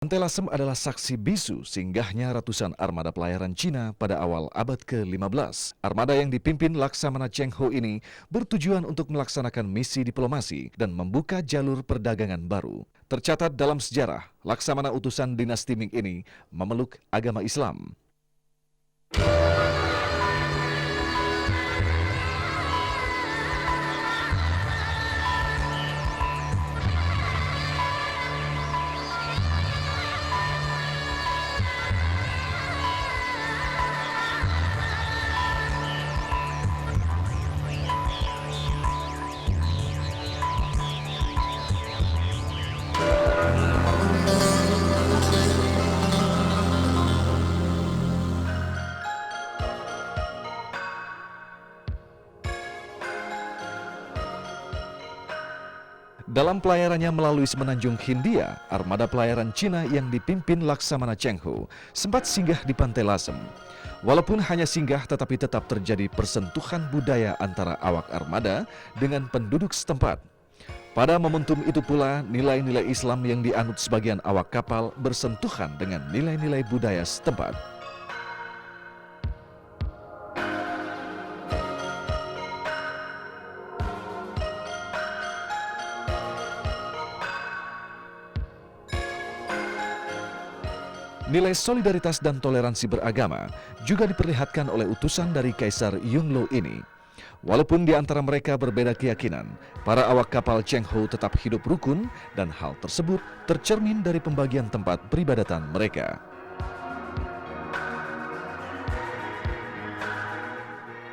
Pantai Lasem adalah saksi bisu singgahnya ratusan armada pelayaran Cina pada awal abad ke-15. Armada yang dipimpin Laksamana Cheng Ho ini bertujuan untuk melaksanakan misi diplomasi dan membuka jalur perdagangan baru. Tercatat dalam sejarah, Laksamana utusan dinasti Ming ini memeluk agama Islam. Dalam pelayarannya melalui Semenanjung Hindia, armada pelayaran Cina yang dipimpin Laksamana Cheng Ho sempat singgah di Pantai Lasem. Walaupun hanya singgah tetapi tetap terjadi persentuhan budaya antara awak armada dengan penduduk setempat. Pada momentum itu pula, nilai-nilai Islam yang dianut sebagian awak kapal bersentuhan dengan nilai-nilai budaya setempat. Nilai solidaritas dan toleransi beragama juga diperlihatkan oleh utusan dari Kaisar Yongle ini. Walaupun di antara mereka berbeda keyakinan, para awak kapal Cheng Ho tetap hidup rukun dan hal tersebut tercermin dari pembagian tempat peribadatan mereka.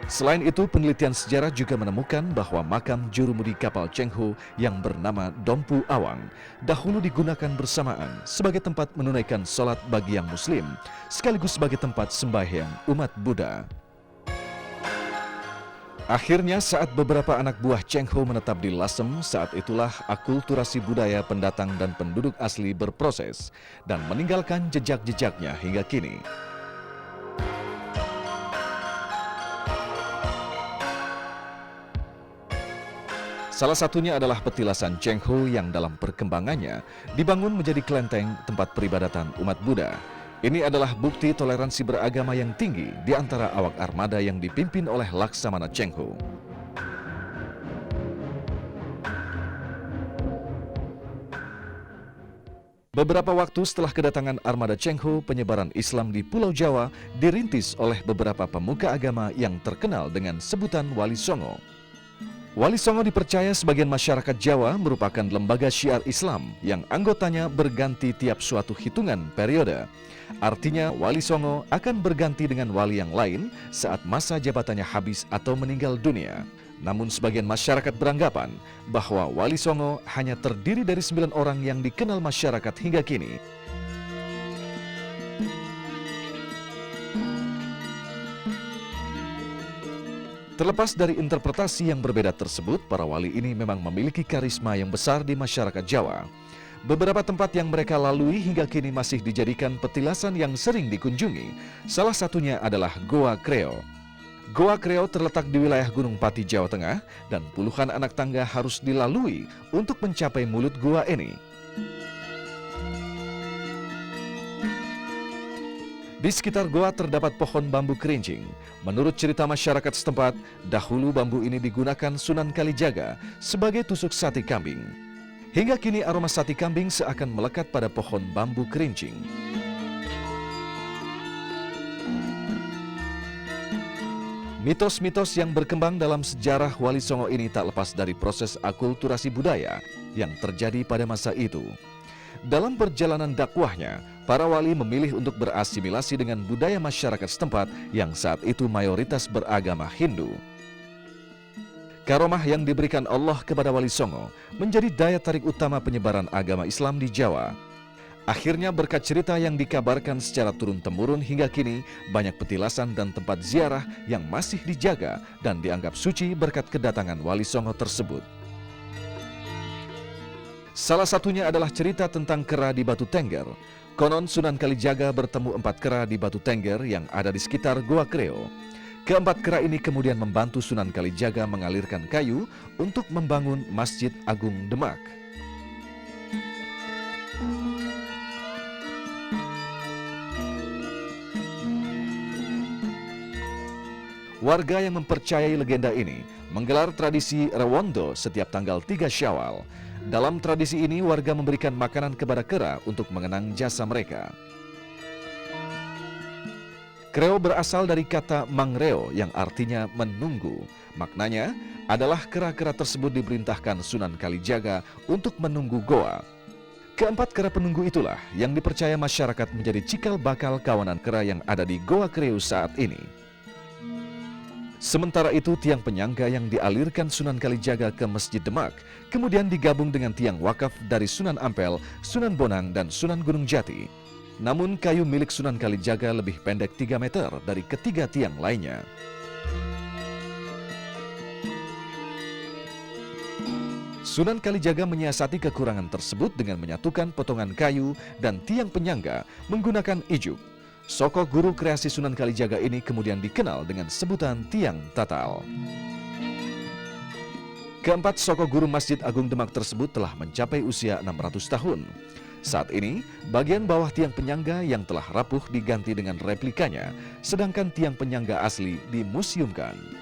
Selain itu, penelitian sejarah juga menemukan bahwa makam jurumudi kapal Cheng Ho yang bernama Dompu Awang dahulu digunakan bersamaan sebagai tempat menunaikan sholat bagi yang muslim, sekaligus sebagai tempat sembahyang umat Buddha. Akhirnya saat beberapa anak buah Cheng Ho menetap di Lasem, saat itulah akulturasi budaya pendatang dan penduduk asli berproses dan meninggalkan jejak-jejaknya hingga kini. Salah satunya adalah petilasan Cheng Ho yang dalam perkembangannya dibangun menjadi kelenteng tempat peribadatan umat Buddha. Ini adalah bukti toleransi beragama yang tinggi di antara awak armada yang dipimpin oleh Laksamana Cheng Ho. Beberapa waktu setelah kedatangan armada Cheng Ho, penyebaran Islam di Pulau Jawa dirintis oleh beberapa pemuka agama yang terkenal dengan sebutan Wali Songo. Wali Songo dipercaya sebagian masyarakat Jawa merupakan lembaga syiar Islam yang anggotanya berganti tiap suatu hitungan periode. Artinya Wali Songo akan berganti dengan wali yang lain saat masa jabatannya habis atau meninggal dunia. Namun sebagian masyarakat beranggapan bahwa Wali Songo hanya terdiri dari 9 orang yang dikenal masyarakat hingga kini. Terlepas dari interpretasi yang berbeda tersebut, para wali ini memang memiliki karisma yang besar di masyarakat Jawa. Beberapa tempat yang mereka lalui hingga kini masih dijadikan petilasan yang sering dikunjungi. Salah satunya adalah Goa Kreo. Goa Kreo terletak di wilayah Gunung Pati, Jawa Tengah, dan puluhan anak tangga harus dilalui untuk mencapai mulut goa ini. Di sekitar goa terdapat pohon bambu kerincing. Menurut cerita masyarakat setempat, dahulu bambu ini digunakan Sunan Kalijaga sebagai tusuk sate kambing. Hingga kini aroma sate kambing seakan melekat pada pohon bambu kerincing. Mitos-mitos yang berkembang dalam sejarah Wali Songo ini tak lepas dari proses akulturasi budaya yang terjadi pada masa itu. Dalam perjalanan dakwahnya, para wali memilih untuk berasimilasi dengan budaya masyarakat setempat yang saat itu mayoritas beragama Hindu. Karomah yang diberikan Allah kepada Wali Songo menjadi daya tarik utama penyebaran agama Islam di Jawa. Akhirnya berkat cerita yang dikabarkan secara turun-temurun hingga kini, banyak petilasan dan tempat ziarah yang masih dijaga dan dianggap suci berkat kedatangan Wali Songo tersebut. Salah satunya adalah cerita tentang kera di Batu Tengger. Konon Sunan Kalijaga bertemu 4 kera di Batu Tengger yang ada di sekitar Goa Kreo. Keempat kera ini kemudian membantu Sunan Kalijaga mengalirkan kayu untuk membangun Masjid Agung Demak. Warga yang mempercayai legenda ini menggelar tradisi Rewondo setiap tanggal 3 Syawal. Dalam tradisi ini, warga memberikan makanan kepada kera untuk mengenang jasa mereka. Kreo berasal dari kata mangreo yang artinya menunggu. Maknanya adalah kera-kera tersebut diperintahkan Sunan Kalijaga untuk menunggu goa. Keempat kera penunggu itulah yang dipercaya masyarakat menjadi cikal bakal kawanan kera yang ada di Goa Kreo saat ini. Sementara itu, tiang penyangga yang dialirkan Sunan Kalijaga ke Masjid Demak kemudian digabung dengan tiang wakaf dari Sunan Ampel, Sunan Bonang, dan Sunan Gunung Jati. Namun kayu milik Sunan Kalijaga lebih pendek 3 meter dari ketiga tiang lainnya. Sunan Kalijaga menyiasati kekurangan tersebut dengan menyatukan potongan kayu dan tiang penyangga menggunakan ijuk. Sosok guru kreasi Sunan Kalijaga ini kemudian dikenal dengan sebutan tiang tatal. Keempat sosok guru Masjid Agung Demak tersebut telah mencapai usia 600 tahun. Saat ini, bagian bawah tiang penyangga yang telah rapuh diganti dengan replikanya, sedangkan tiang penyangga asli dimuseumkan.